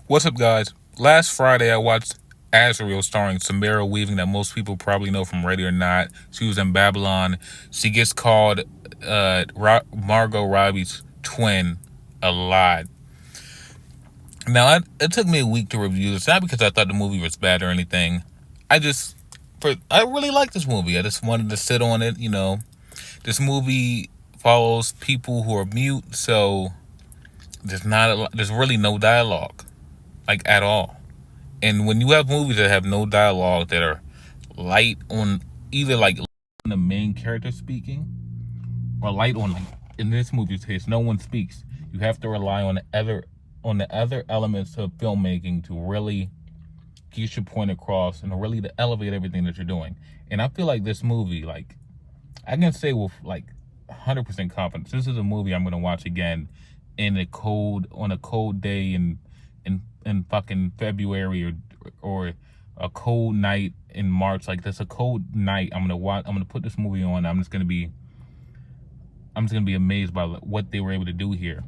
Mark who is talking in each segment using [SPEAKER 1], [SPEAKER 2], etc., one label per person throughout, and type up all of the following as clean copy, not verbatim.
[SPEAKER 1] What's up, guys? Last Friday, I watched Azrael starring Samara Weaving, that most people probably know from Ready or Not. She was in Babylon. She gets called Margot Robbie's twin a lot. Now, it took me a week to review this, not because I thought the movie was bad or anything. I really like this movie. I just wanted to sit on it. This movie follows people who are mute, so there's really no dialogue, like, at all. And when you have movies that have no dialogue, that are light on either like the main character speaking, or light on, like in this movie's case, no one speaks. You have to rely on the other elements of filmmaking to really get your point across and really to elevate everything that you're doing. And I feel like this movie, like, I can say with like 100% confidence, this is a movie I'm gonna watch again on a cold day in fucking February, or a cold night in March. Like, that's a cold night. I'm gonna put this movie on. I'm just gonna be amazed by what they were able to do here.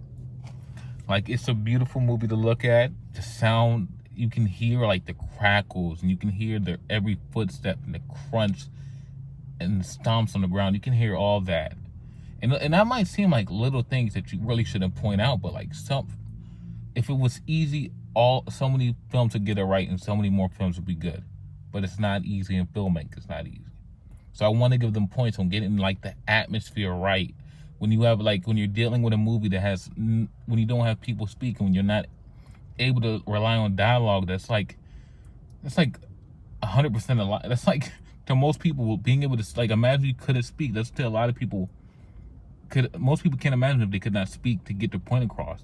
[SPEAKER 1] Like, it's a beautiful movie to look at. The sound, you can hear like the crackles, and you can hear their every footstep and the crunch and the stomps on the ground. You can hear all that. And that might seem like little things that you really shouldn't point out, but like, if it was easy, so many films would get it right, and so many more films would be good. But it's not easy in filmmaking. It's not easy. So I want to give them points on getting like the atmosphere right. When you're dealing with a movie when you don't have people speaking, when you're not able to rely on dialogue, that's like 100% a lot. That's like, to most people, being able to, like, imagine you couldn't speak. That's to a lot of people. Most people can't imagine if they could not speak to get their point across.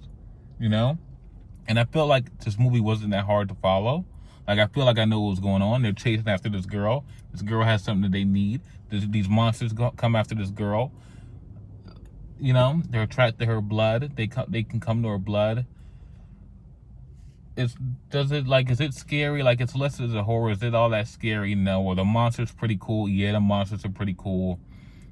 [SPEAKER 1] And I felt like this movie wasn't that hard to follow. Like, I feel like I know what was going on. They're chasing after this girl. This girl has something that they need. These monsters come after this girl. They're attracted to her blood. They can come to her blood. Is it scary? Like, it's listed as a horror. Is it all that scary? No. Well, the monster's pretty cool. Yeah, the monsters are pretty cool.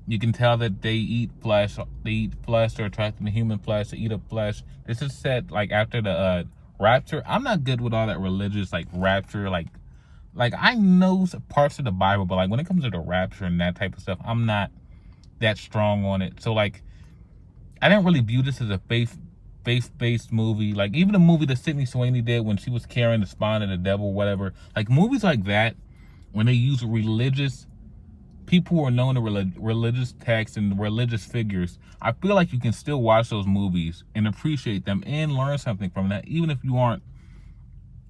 [SPEAKER 1] You can tell that they eat flesh. They're attracted to human flesh. They eat up flesh. This is set like after the rapture. I'm not good with all that religious, like, rapture. Like I know parts of the Bible, but like when it comes to the rapture and that type of stuff, I'm not that strong on it. So like, I didn't really view this as a faith-based movie. Like, even the movie that Sydney Sweeney did when she was carrying the spine of the devil, whatever. Like, movies like that, when they use people who are known to religious texts and religious figures, I feel like you can still watch those movies and appreciate them and learn something from that, even if you aren't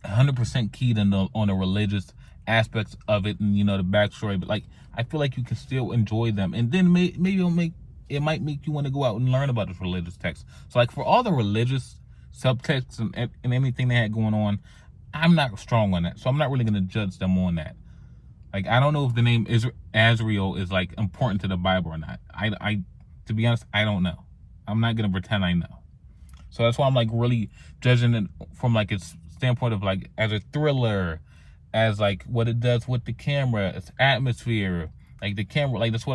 [SPEAKER 1] 100% keyed on the religious aspects of it and the backstory. But like, I feel like you can still enjoy them, and then maybe it might make you want to go out and learn about this religious text. So like, for all the religious subtexts and anything they had going on, I'm not strong on that, so I'm not really going to judge them on that. Like, I don't know if the name Azrael is like important to the Bible or not. I to be honest, I don't know. I'm not gonna pretend I know. So that's why I'm like really judging it from like its standpoint of like as a thriller, as like what it does with the camera, its atmosphere, like the camera. Like, that's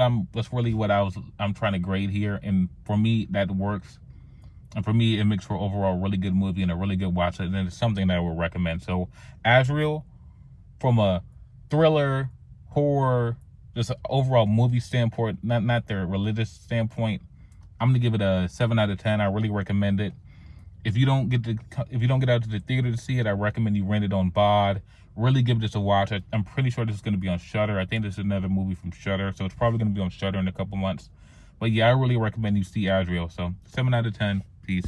[SPEAKER 1] really what I'm trying to grade here. And for me, that works. And for me, it makes for overall really good movie and a really good watch. And it's something that I would recommend. So Azrael, from a thriller, horror, just an overall movie standpoint, not their religious standpoint, I'm gonna give it a 7 out of 10. I really recommend it. If you don't get out to the theater to see it, I recommend you rent it on VOD. Really give this a watch. I'm pretty sure this is gonna be on Shudder. I think this is another movie from Shudder, so it's probably gonna be on Shudder in a couple months. But yeah, I really recommend you see Azrael. So 7 out of 10. Peace.